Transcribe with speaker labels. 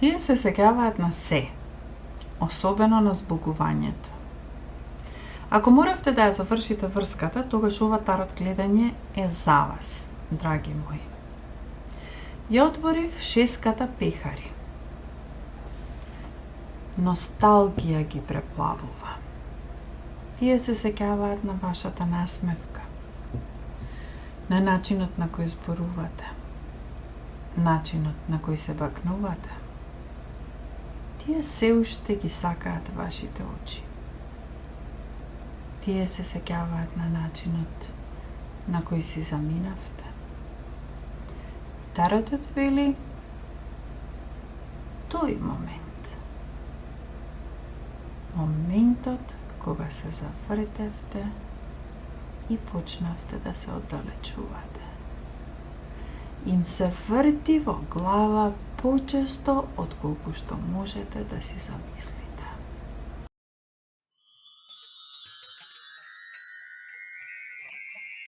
Speaker 1: Тие се сеќаваат на се, особено на збогувањето. Ако моравте да ја завршите врската, тогаш ова тарот гледање е за вас, драги мои. Ја отворив шеската пехари. Носталгија ги преплавува. Тие се сеќаваат на вашата насмевка, на начинот на кој зборувате, начинот на кој се бакнувате. Тие се уште ги сакаат вашите очи. Тие се сеќаваат на начинот на кој си заминавте. Таротот вели тој момент. Моментот кога се завртевте и почнавте да се оддалечувате. Им се врти во глава почесто отколку што можете да си замислите.